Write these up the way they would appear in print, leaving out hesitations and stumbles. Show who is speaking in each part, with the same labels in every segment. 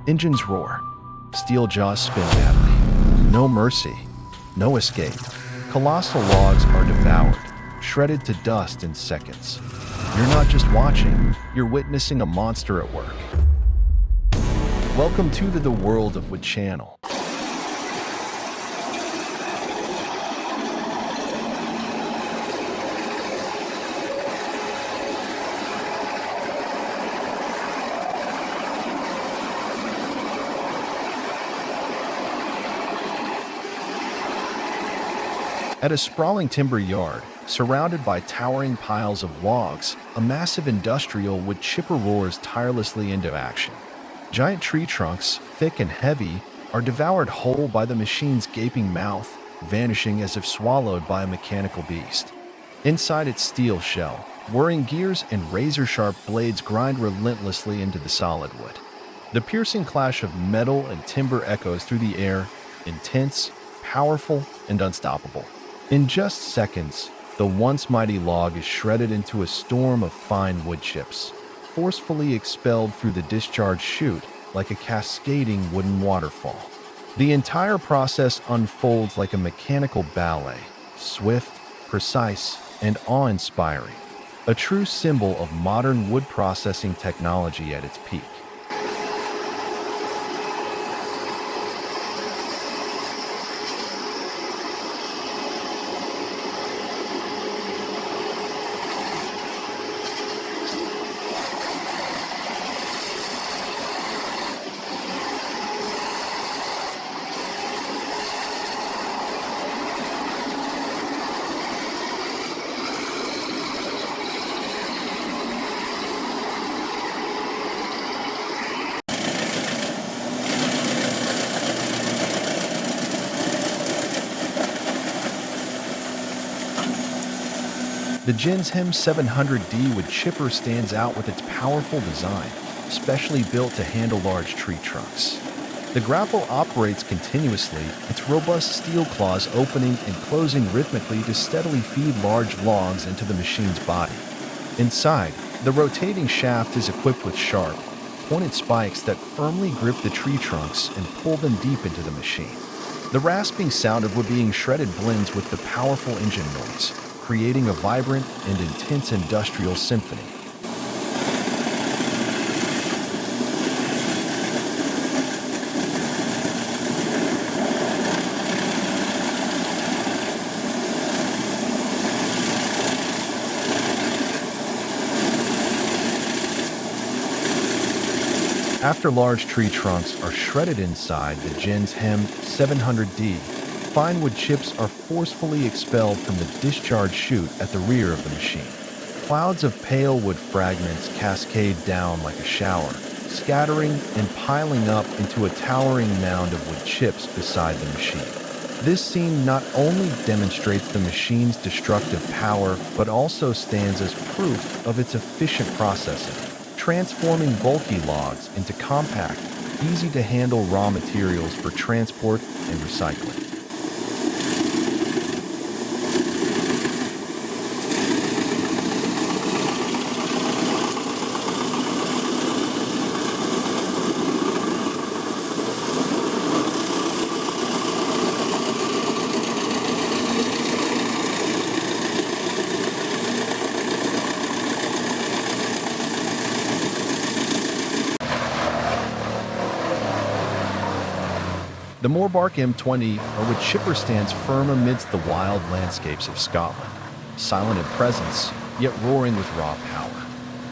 Speaker 1: Engines roar. Steel jaws spin madly. No mercy. No escape. Colossal logs are devoured, shredded to dust in seconds. You're not just watching, you're witnessing a monster at work. Welcome to the world of Wood Channel. At a sprawling timber yard, surrounded by towering piles of logs, a massive industrial wood chipper roars tirelessly into action. Giant tree trunks, thick and heavy, are devoured whole by the machine's gaping mouth, vanishing as if swallowed by a mechanical beast. Inside its steel shell, whirring gears and razor-sharp blades grind relentlessly into the solid wood. The piercing clash of metal and timber echoes through the air, intense, powerful, and unstoppable. In just seconds, the once mighty log is shredded into a storm of fine wood chips, forcefully expelled through the discharge chute like a cascading wooden waterfall. The entire process unfolds like a mechanical ballet, swift, precise, and awe-inspiring, a true symbol of modern wood processing technology at its peak. The Genshem 700D wood chipper stands out with its powerful design, specially built to handle large tree trunks. The grapple operates continuously, its robust steel claws opening and closing rhythmically to steadily feed large logs into the machine's body. Inside, the rotating shaft is equipped with sharp, pointed spikes that firmly grip the tree trunks and pull them deep into the machine. The rasping sound of wood being shredded blends with the powerful engine noise, creating a vibrant and intense industrial symphony. After large tree trunks are shredded inside the Genshem 700D, fine wood chips are forcefully expelled from the discharge chute at the rear of the machine. Clouds of pale wood fragments cascade down like a shower, scattering and piling up into a towering mound of wood chips beside the machine. This scene not only demonstrates the machine's destructive power, but also stands as proof of its efficient processing, transforming bulky logs into compact, easy-to-handle raw materials for transport and recycling. The Morbark M20 or wood chipper stands firm amidst the wild landscapes of Scotland, silent in presence, yet roaring with raw power.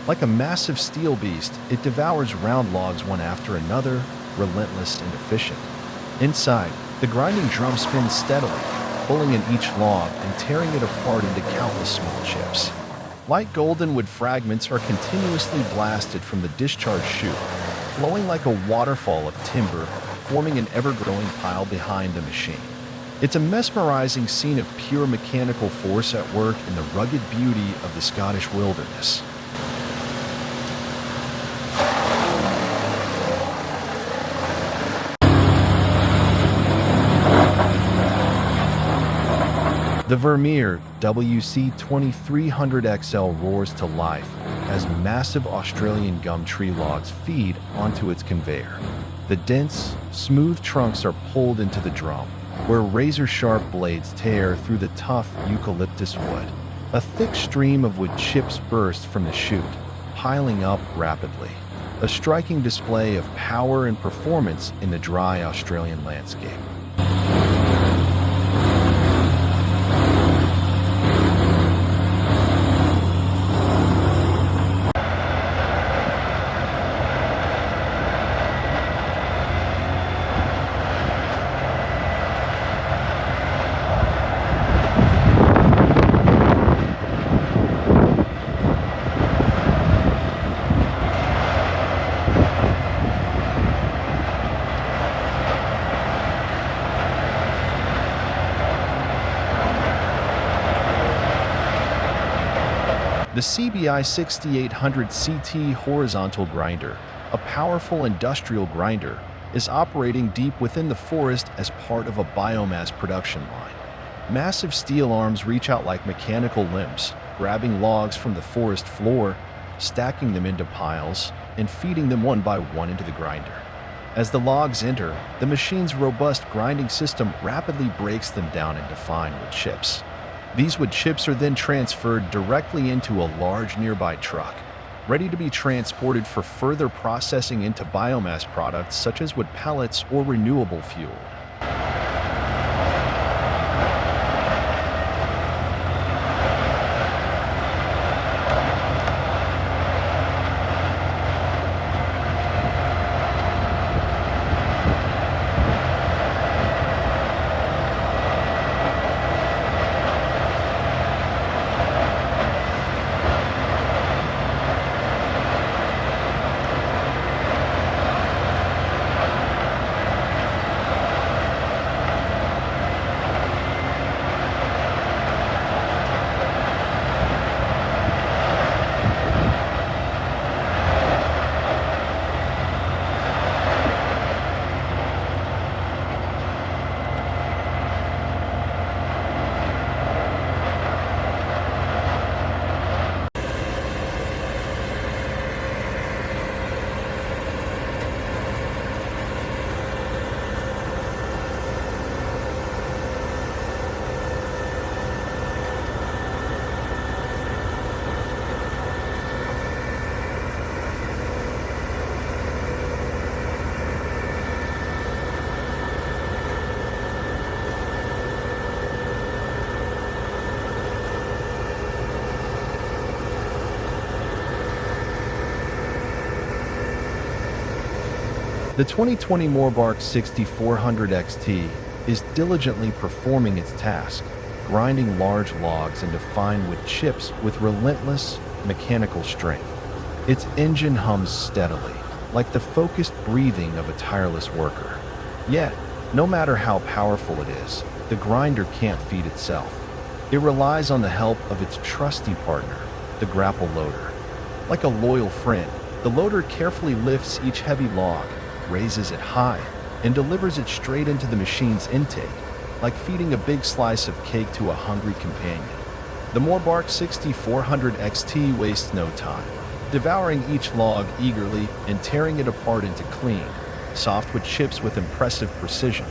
Speaker 1: Like a massive steel beast, it devours round logs one after another, relentless and efficient. Inside, the grinding drum spins steadily, pulling in each log and tearing it apart into countless small chips. Light golden wood fragments are continuously blasted from the discharge chute, flowing like a waterfall of timber, forming an ever-growing pile behind the machine. It's a mesmerizing scene of pure mechanical force at work in the rugged beauty of the Scottish wilderness. The Vermeer WC2300XL roars to life as massive Australian gum tree logs feed onto its conveyor. The dense, smooth trunks are pulled into the drum, where razor-sharp blades tear through the tough eucalyptus wood. A thick stream of wood chips burst from the chute, piling up rapidly. A striking display of power and performance in the dry Australian landscape. The CBI 6800 CT horizontal grinder, a powerful industrial grinder, is operating deep within the forest as part of a biomass production line. Massive steel arms reach out like mechanical limbs, grabbing logs from the forest floor, stacking them into piles, and feeding them one by one into the grinder. As the logs enter, the machine's robust grinding system rapidly breaks them down into fine wood chips. These wood chips are then transferred directly into a large nearby truck, ready to be transported for further processing into biomass products such as wood pellets or renewable fuel. The 2020 Morbark 6400 XT is diligently performing its task, grinding large logs into fine wood chips with relentless mechanical strength. Its engine hums steadily, like the focused breathing of a tireless worker. Yet, no matter how powerful it is, the grinder can't feed itself. It relies on the help of its trusty partner, the grapple loader. Like a loyal friend, the loader carefully lifts each heavy log, raises it high, and delivers it straight into the machine's intake, like feeding a big slice of cake to a hungry companion. The Morbark 6400 XT wastes no time, devouring each log eagerly and tearing it apart into clean, softwood chips with impressive precision.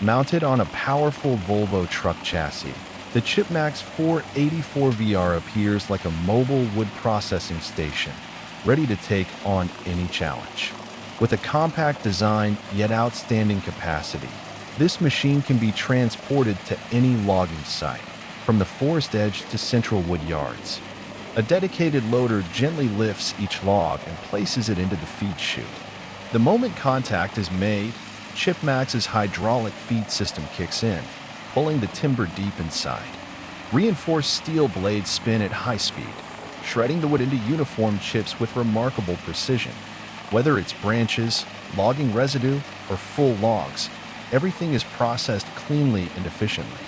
Speaker 1: Mounted on a powerful Volvo truck chassis, the ChipMax 484VR appears like a mobile wood processing station, ready to take on any challenge. With a compact design yet outstanding capacity, this machine can be transported to any logging site, from the forest edge to central wood yards. A dedicated loader gently lifts each log and places it into the feed chute. The moment contact is made, ChipMax's hydraulic feed system kicks in, pulling the timber deep inside. Reinforced steel blades spin at high speed, shredding the wood into uniform chips with remarkable precision. Whether it's branches, logging residue, or full logs, everything is processed cleanly and efficiently.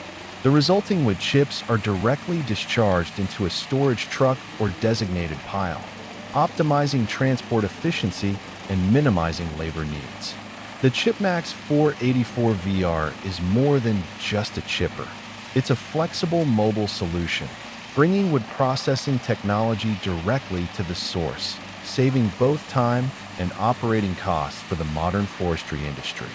Speaker 1: The resulting wood chips are directly discharged into a storage truck or designated pile, optimizing transport efficiency and minimizing labor needs. The ChipMax 484VR is more than just a chipper. It's a flexible mobile solution, bringing wood processing technology directly to the source, saving both time and operating costs for the modern forestry industry.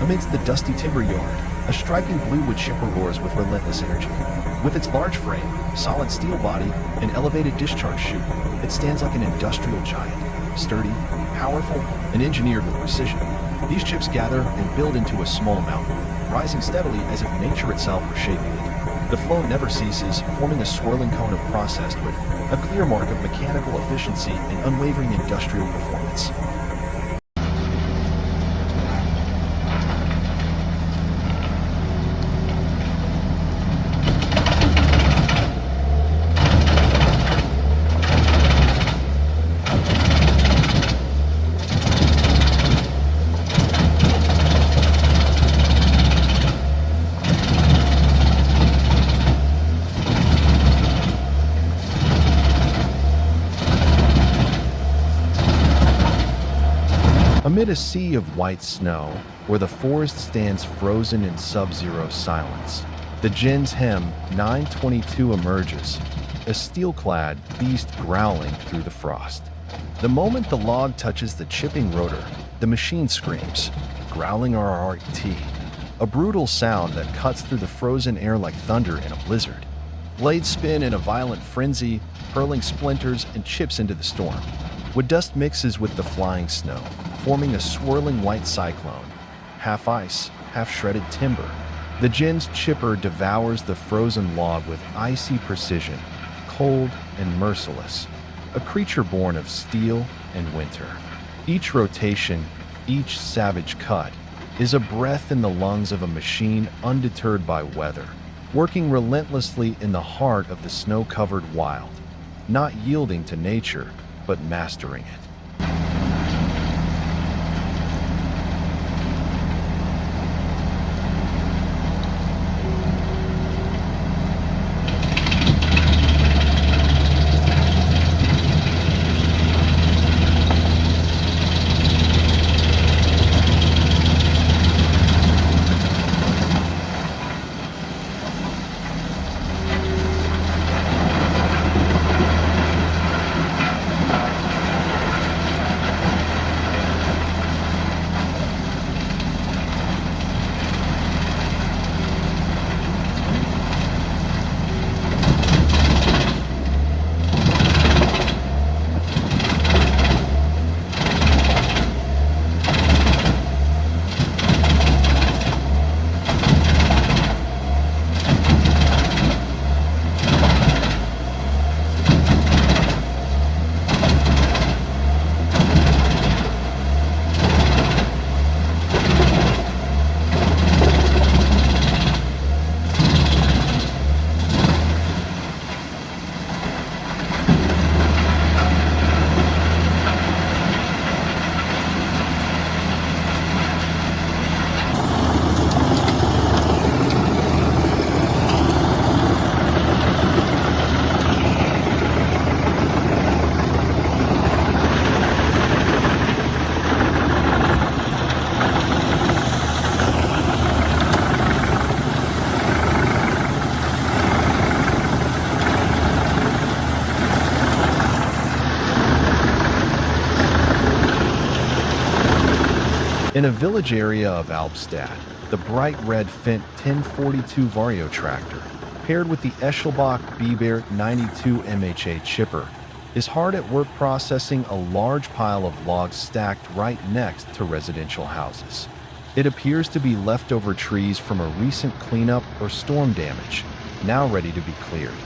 Speaker 1: Amidst the dusty timber yard, a striking blue wood chipper roars with relentless energy. With its large frame, solid steel body, and elevated discharge chute, it stands like an industrial giant, sturdy, powerful, and engineered with precision. These chips gather and build into a small mountain, rising steadily as if nature itself were shaping it. The flow never ceases, forming a swirling cone of processed wood, a clear mark of mechanical efficiency and unwavering industrial performance. Amid a sea of white snow, where the forest stands frozen in sub-zero silence, the Gens Hem 922 emerges, a steel-clad beast growling through the frost. The moment the log touches the chipping rotor, the machine screams, growling RRT, a brutal sound that cuts through the frozen air like thunder in a blizzard. Blades spin in a violent frenzy, hurling splinters and chips into the storm. Wood dust mixes with the flying snow, forming a swirling white cyclone, half ice, half shredded timber. The Gens chipper devours the frozen log with icy precision, cold and merciless, a creature born of steel and winter. Each rotation, each savage cut, is a breath in the lungs of a machine undeterred by weather, working relentlessly in the heart of the snow-covered wild, not yielding to nature, but mastering it. In a village area of Albstadt, the bright red Fendt 1042 Vario tractor, paired with the Eschelbach Biber 92 MHA chipper, is hard at work processing a large pile of logs stacked right next to residential houses. It appears to be leftover trees from a recent cleanup or storm damage, now ready to be cleared.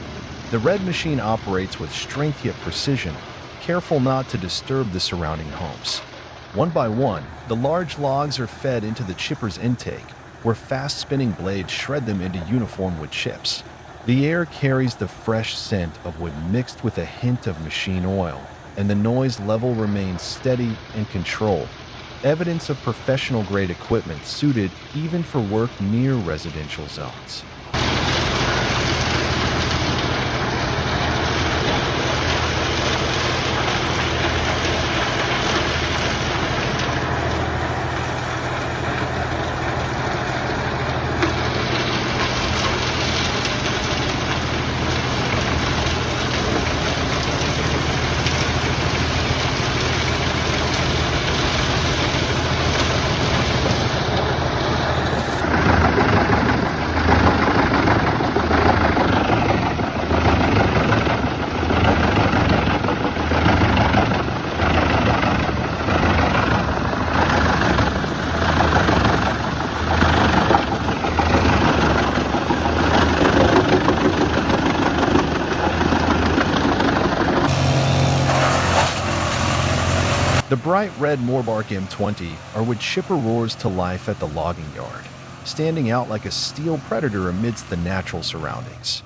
Speaker 1: The red machine operates with strength yet precision, careful not to disturb the surrounding homes. One by one, the large logs are fed into the chipper's intake, where fast-spinning blades shred them into uniform wood chips. The air carries the fresh scent of wood mixed with a hint of machine oil, and the noise level remains steady and controlled, evidence of professional-grade equipment suited even for work near residential zones. The bright red Morbark M20 are what chipper roars to life at the logging yard, standing out like a steel predator amidst the natural surroundings.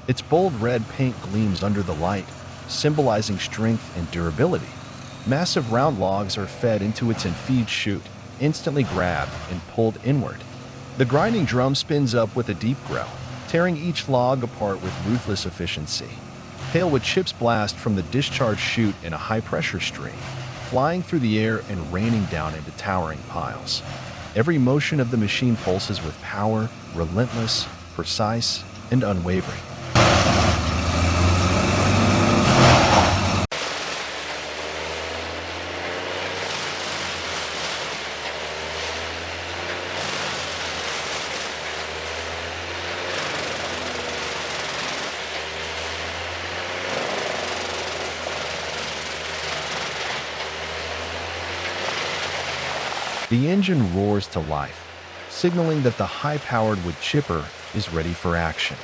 Speaker 1: Its bold red paint gleams under the light, symbolizing strength and durability. Massive round logs are fed into its infeed chute, instantly grabbed and pulled inward. The grinding drum spins up with a deep growl, tearing each log apart with ruthless efficiency. Pale wood chips blast from the discharge chute in a high-pressure stream, flying through the air and raining down into towering piles. Every motion of the machine pulses with power, relentless, precise, and unwavering. The engine roars to life, signaling that the high-powered wood chipper is ready for action.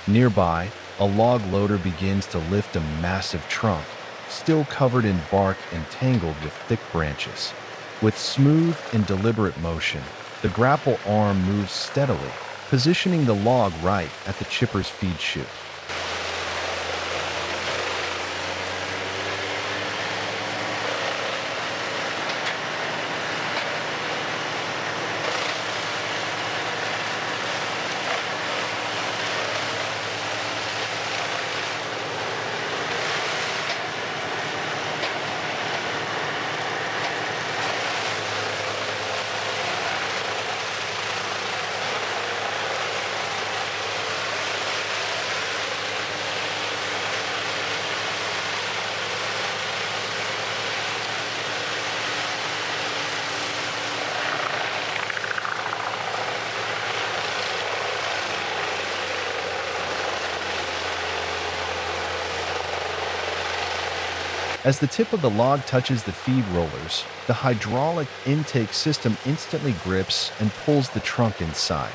Speaker 1: Nearby, a log loader begins to lift a massive trunk, still covered in bark and tangled with thick branches. With smooth and deliberate motion, the grapple arm moves steadily, positioning the log right at the chipper's feed chute. As the tip of the log touches the feed rollers, the hydraulic intake system instantly grips and pulls the trunk inside.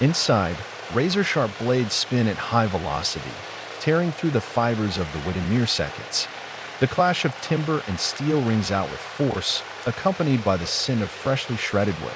Speaker 1: Inside, razor-sharp blades spin at high velocity, tearing through the fibers of the wood in mere seconds. The clash of timber and steel rings out with force, accompanied by the scent of freshly shredded wood.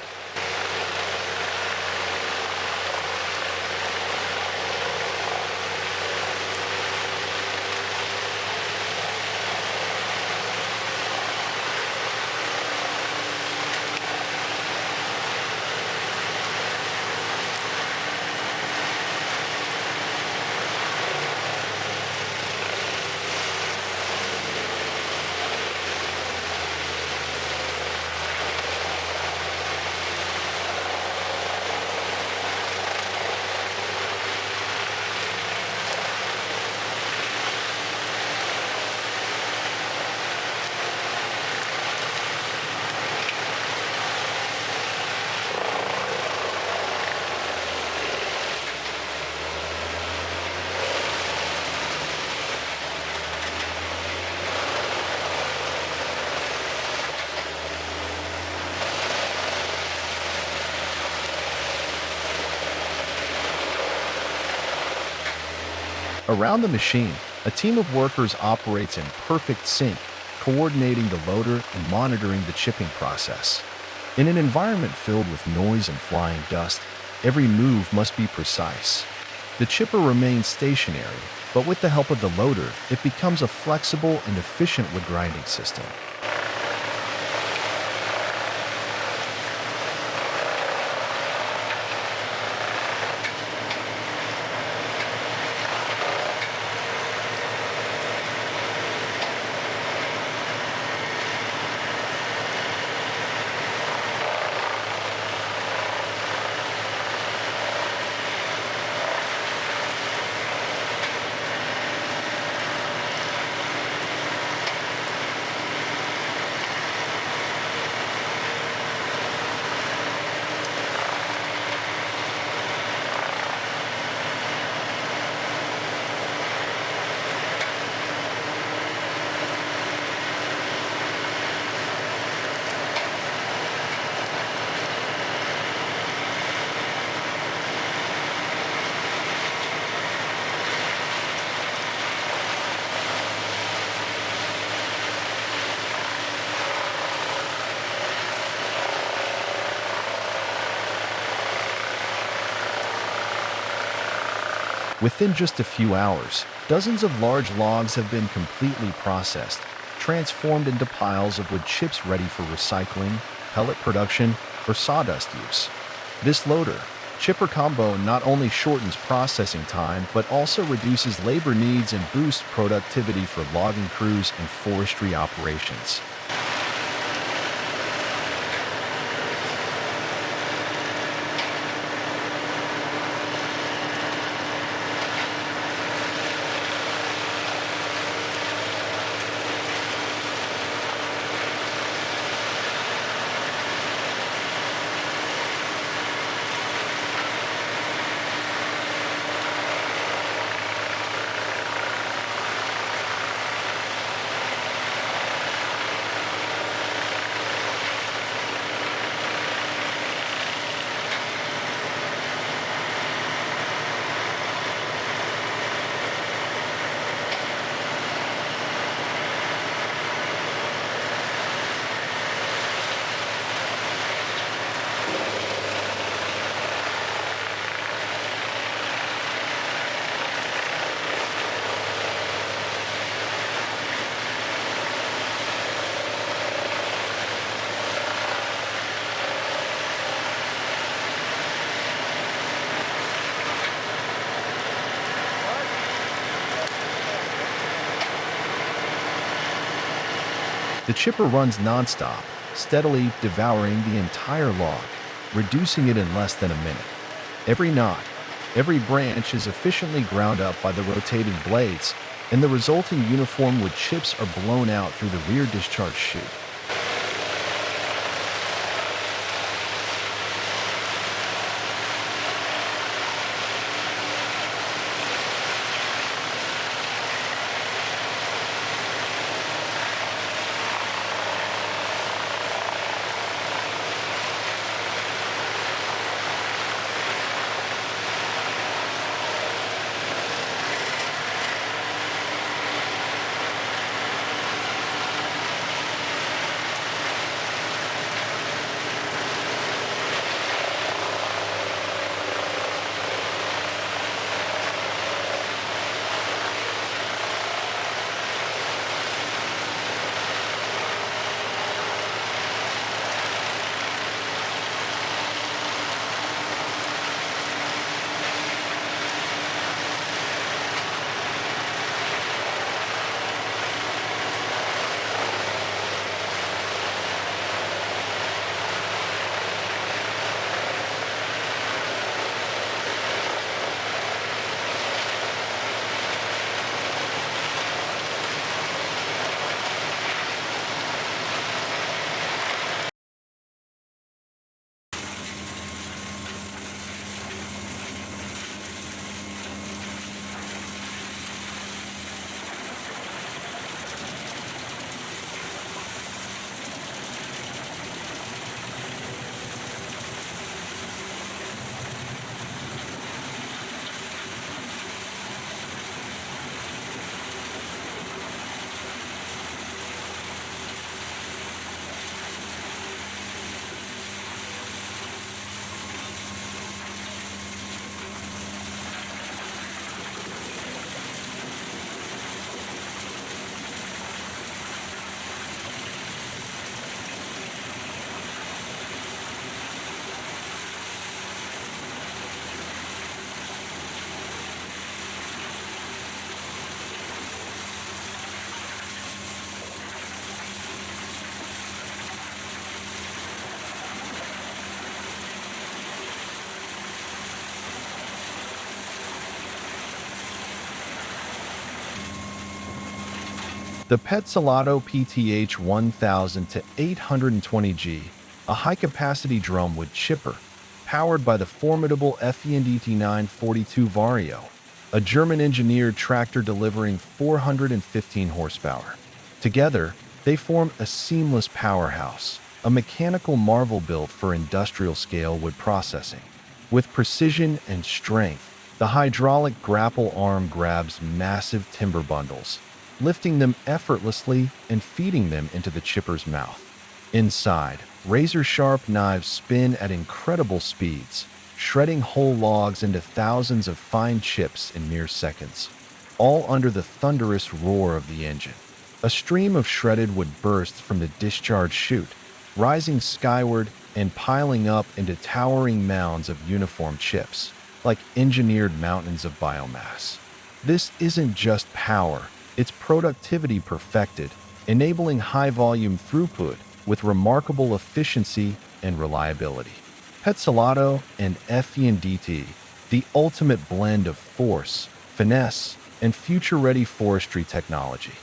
Speaker 1: Around the machine, a team of workers operates in perfect sync, coordinating the loader and monitoring the chipping process. In an environment filled with noise and flying dust, every move must be precise. The chipper remains stationary, but with the help of the loader, it becomes a flexible and efficient wood grinding system. Within just a few hours, dozens of large logs have been completely processed, transformed into piles of wood chips ready for recycling, pellet production, or sawdust use. This loader-chipper combo not only shortens processing time but also reduces labor needs and boosts productivity for logging crews and forestry operations. The chipper runs nonstop, steadily devouring the entire log, reducing it in less than a minute. Every knot, every branch is efficiently ground up by the rotating blades, and the resulting uniform wood chips are blown out through the rear discharge chute. The Petzolato PTH 1000 to 820G, a high-capacity drumwood chipper, powered by the formidable FENDT 942 Vario, a German-engineered tractor delivering 415 horsepower. Together, they form a seamless powerhouse, a mechanical marvel built for industrial-scale wood processing. With precision and strength, the hydraulic grapple arm grabs massive timber bundles, lifting them effortlessly and feeding them into the chipper's mouth. Inside, razor-sharp knives spin at incredible speeds, shredding whole logs into thousands of fine chips in mere seconds, all under the thunderous roar of the engine. A stream of shredded wood bursts from the discharge chute, rising skyward and piling up into towering mounds of uniform chips, like engineered mountains of biomass. This isn't just power, it's productivity perfected, enabling high-volume throughput with remarkable efficiency and reliability. Petzolato and FENDT, the ultimate blend of force, finesse, and future-ready forestry technology.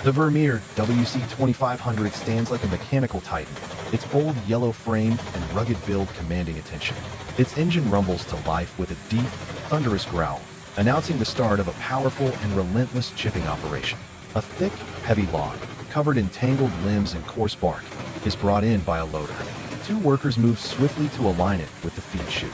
Speaker 1: The Vermeer WC2500 stands like a mechanical titan, its bold yellow frame and rugged build commanding attention. Its engine rumbles to life with a deep, thunderous growl, announcing the start of a powerful and relentless chipping operation. A thick, heavy log, covered in tangled limbs and coarse bark, is brought in by a loader. Two workers move swiftly to align it with the feed chute.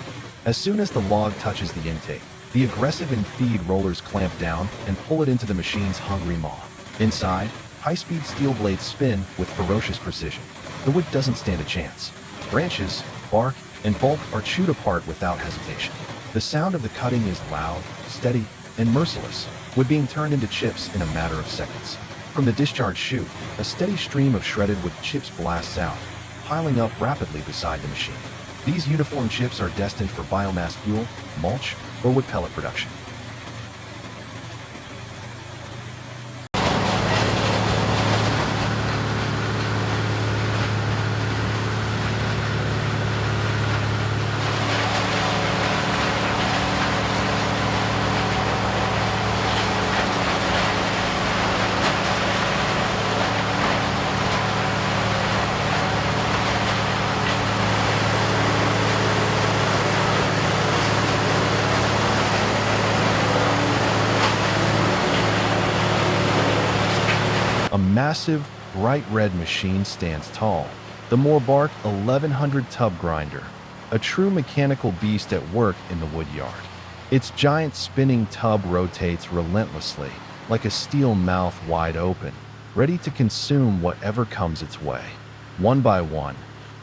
Speaker 1: As soon as the log touches the intake, the aggressive and feed rollers clamp down and pull it into the machine's hungry maw. Inside, high-speed steel blades spin with ferocious precision. The wood doesn't stand a chance. Branches, bark, and bulk are chewed apart without hesitation. The sound of the cutting is loud, steady, and merciless, wood being turned into chips in a matter of seconds. From the discharge chute, a steady stream of shredded wood chips blasts out, piling up rapidly beside the machine. These uniform chips are destined for biomass fuel, mulch, or wood pellet production. A massive, bright red machine stands tall, the Morbark 1100 tub grinder, a true mechanical beast at work in the wood yard. Its giant spinning tub rotates relentlessly, like a steel mouth wide open, ready to consume whatever comes its way. One by one,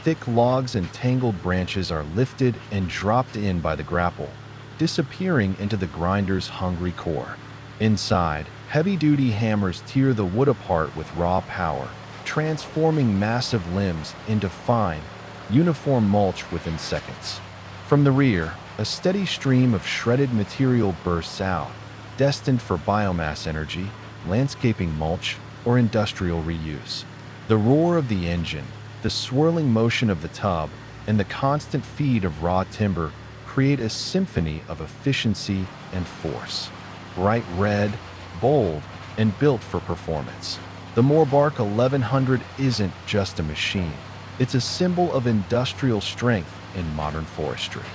Speaker 1: thick logs and tangled branches are lifted and dropped in by the grapple, disappearing into the grinder's hungry core. Inside, heavy-duty hammers tear the wood apart with raw power, transforming massive limbs into fine, uniform mulch within seconds. From the rear, a steady stream of shredded material bursts out, destined for biomass energy, landscaping mulch, or industrial reuse. The roar of the engine, the swirling motion of the tub, and the constant feed of raw timber create a symphony of efficiency and force. Bright red, bold, and built for performance, the Moorbark 1100 isn't just a machine. It's a symbol of industrial strength in modern forestry.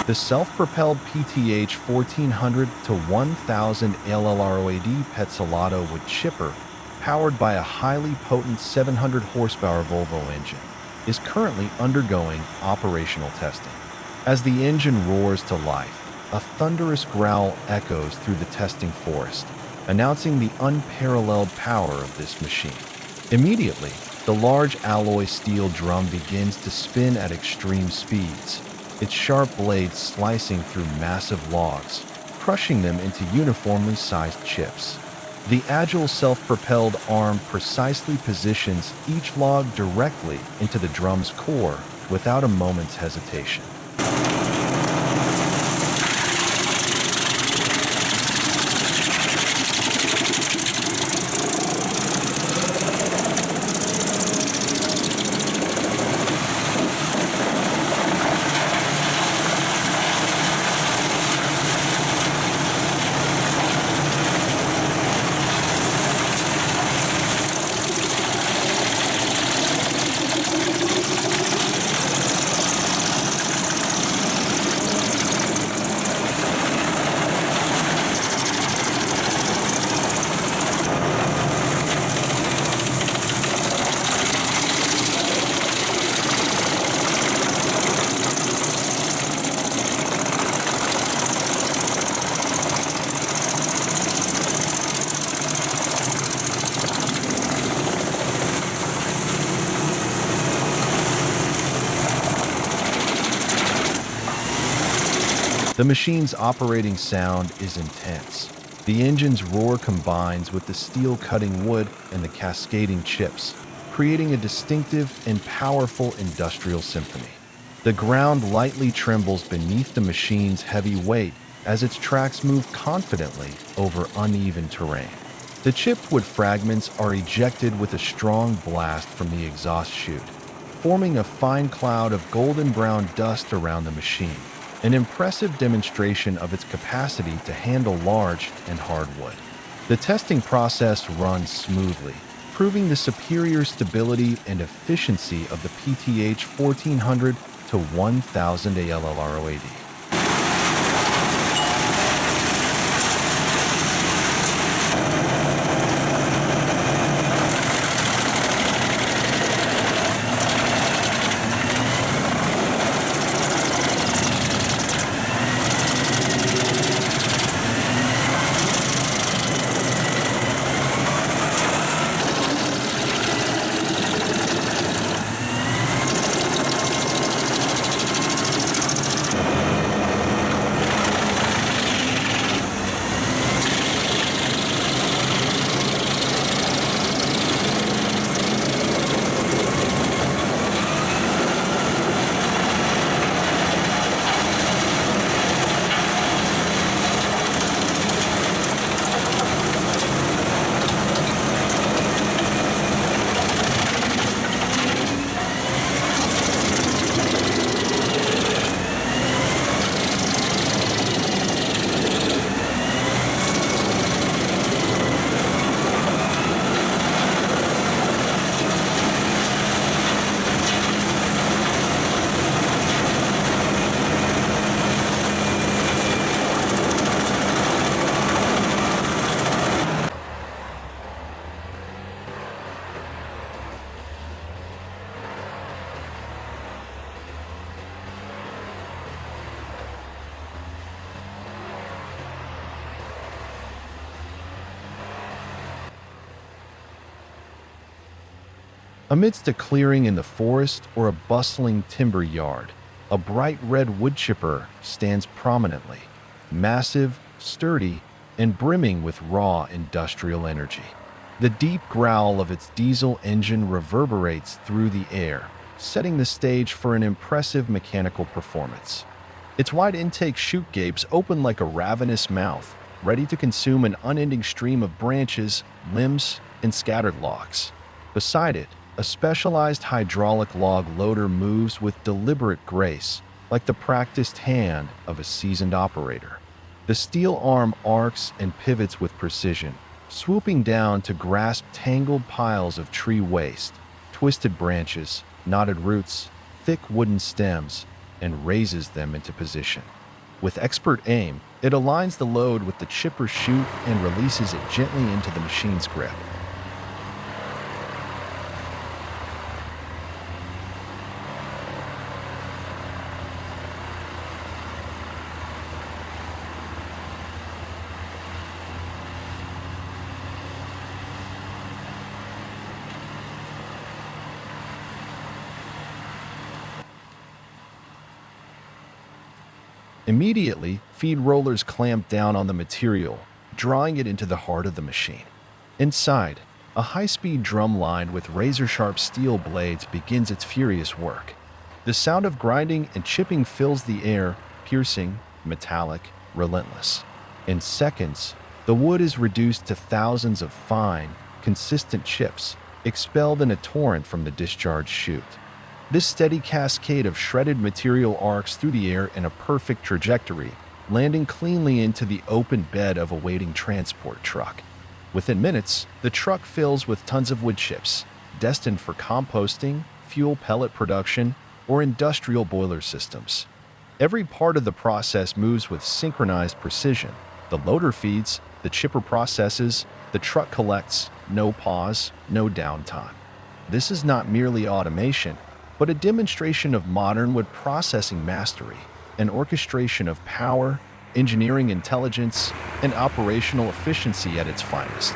Speaker 1: The self-propelled PTH 1400 to 1000 LLROAD Petzolato wood chipper, powered by a highly potent 700 horsepower Volvo engine, is currently undergoing operational testing. As the engine roars to life, a thunderous growl echoes through the testing forest, announcing the unparalleled power of this machine. Immediately, the large alloy steel drum begins to spin at extreme speeds, its sharp blades slicing through massive logs, crushing them into uniformly sized chips. The agile self-propelled arm precisely positions each log directly into the drum's core without a moment's hesitation. The machine's operating sound is intense. The engine's roar combines with the steel cutting wood and the cascading chips, creating a distinctive and powerful industrial symphony. The ground lightly trembles beneath the machine's heavy weight as its tracks move confidently over uneven terrain. The chipped wood fragments are ejected with a strong blast from the exhaust chute, forming a fine cloud of golden brown dust around the machine, an impressive demonstration of its capacity to handle large and hard wood. The testing process runs smoothly, proving the superior stability and efficiency of the PTH 1400 to 1000 ALLROAD. Amidst a clearing in the forest or a bustling timber yard, a bright red wood chipper stands prominently, massive, sturdy, and brimming with raw industrial energy. The deep growl of its diesel engine reverberates through the air, setting the stage for an impressive mechanical performance. Its wide intake chute gapes open like a ravenous mouth, ready to consume an unending stream of branches, limbs, and scattered logs. Beside it, a specialized hydraulic log loader moves with deliberate grace, like the practiced hand of a seasoned operator. The steel arm arcs and pivots with precision, swooping down to grasp tangled piles of tree waste, twisted branches, knotted roots, thick wooden stems, and raises them into position. With expert aim, it aligns the load with the chipper's chute and releases it gently into the machine's grip. Immediately, feed rollers clamp down on the material, drawing it into the heart of the machine. Inside, a high-speed drum line with razor-sharp steel blades begins its furious work. The sound of grinding and chipping fills the air, piercing, metallic, relentless. In seconds, the wood is reduced to thousands of fine, consistent chips, expelled in a torrent from the discharge chute. This steady cascade of shredded material arcs through the air in a perfect trajectory, landing cleanly into the open bed of a waiting transport truck. Within minutes, the truck fills with tons of wood chips, destined for composting, fuel pellet production, or industrial boiler systems. Every part of the process moves with synchronized precision. The loader feeds, the chipper processes, the truck collects, no pause, no downtime. This is not merely automation, but a demonstration of modern wood processing mastery, an orchestration of power, engineering intelligence, and operational efficiency at its finest.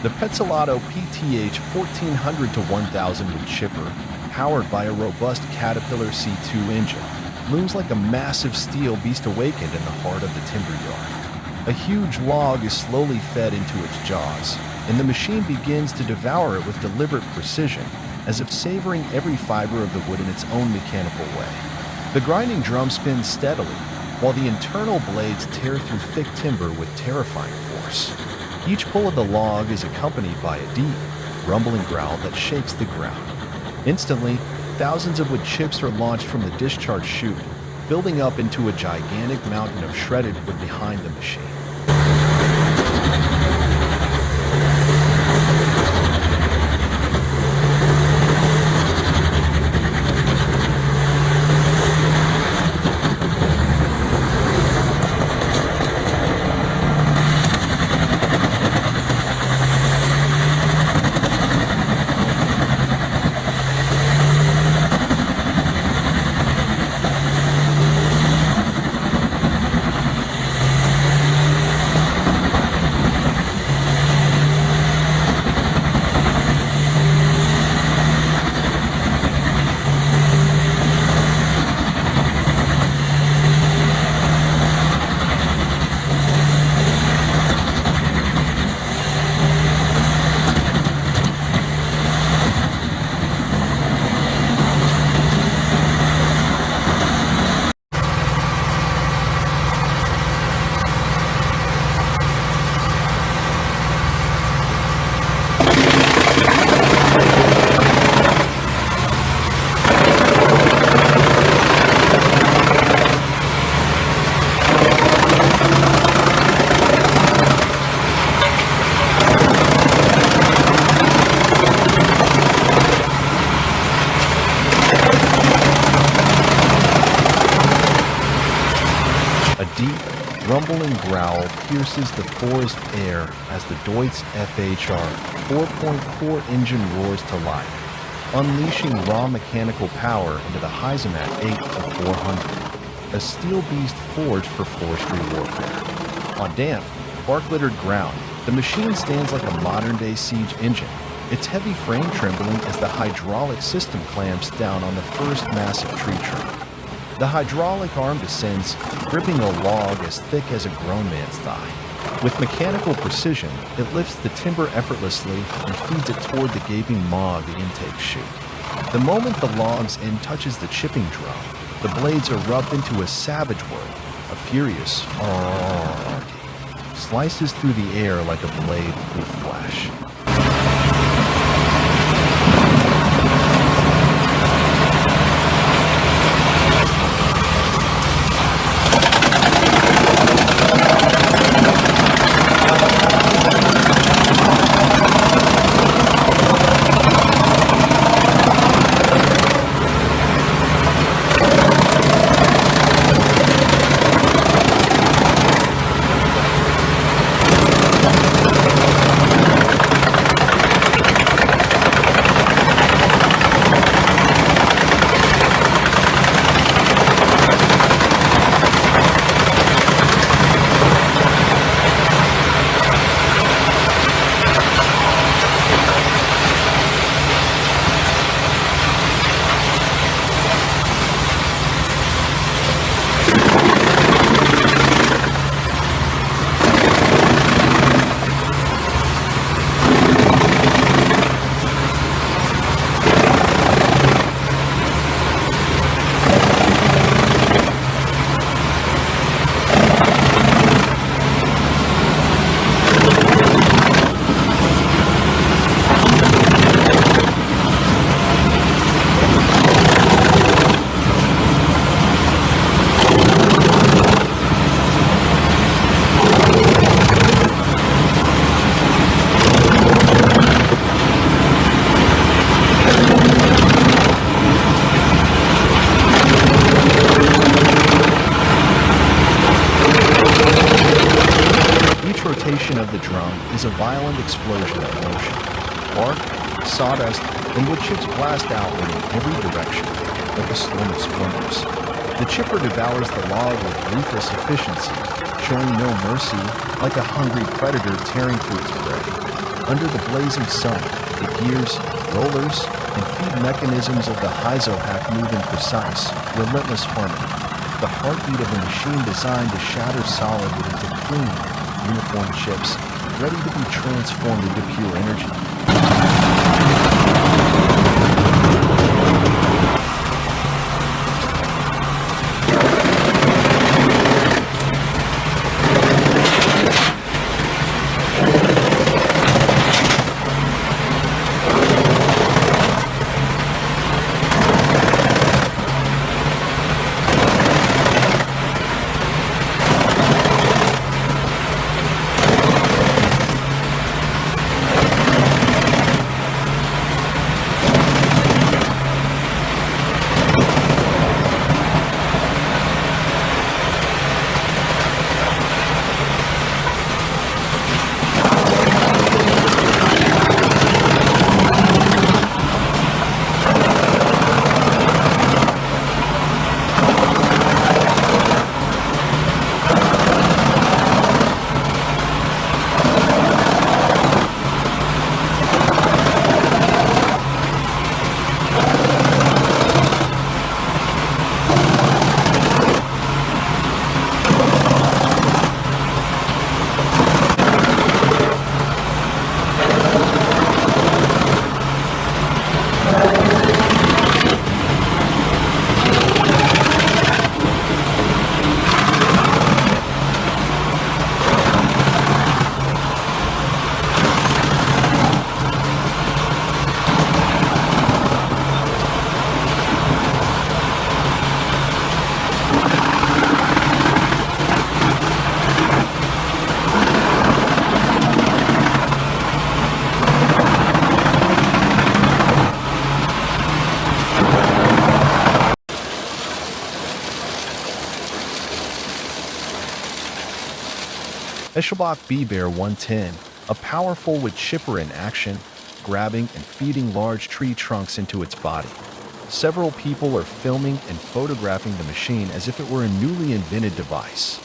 Speaker 1: The Petzolato PTH 1400 to 1000 wood chipper, powered by a robust Caterpillar C2 engine, looms like a massive steel beast awakened in the heart of the timber yard. A huge log is slowly fed into its jaws, and the machine begins to devour it with deliberate precision, as if savoring every fiber of the wood in its own mechanical way. The grinding drum spins steadily, while the internal blades tear through thick timber with terrifying force. Each pull of the log is accompanied by a deep, rumbling growl that shakes the ground. Instantly, thousands of wood chips are launched from the discharge chute, building up into a gigantic mountain of shredded wood behind the machine. rumbling growl pierces the forest air as the Deutz FHR 4.4 engine roars to life, unleashing raw mechanical power into the Heisemat 8 of 400, a steel beast forged for forestry warfare. On damp, bark-littered ground, the machine stands like a modern-day siege engine, its heavy frame trembling as the hydraulic system clamps down on the first massive tree trunk. The hydraulic arm descends, gripping a log as thick as a grown man's thigh. With mechanical precision, it lifts the timber effortlessly and feeds it toward the gaping maw of the intake chute. The moment the log's end touches the chipping drum, the blades erupt into a savage whirl. A furious slices through the air like a blade through flash. Of the drum is a violent explosion of motion. Bark, sawdust, and wood chips blast outward in every direction, like a storm of splinters. The chipper devours the log with ruthless efficiency, showing no mercy, like a hungry predator tearing through its prey. Under the blazing sun, the gears, rollers, and feed mechanisms of the Heiso-hack move in precise, relentless harmony. The heartbeat of a machine designed to shatter solid into clean, uniform chips, ready to be transformed into pure energy. Eschelbach B-Bear 110, a powerful wood chipper in action, grabbing and feeding large tree trunks into its body. Several people are filming and photographing the machine as if it were a newly invented device.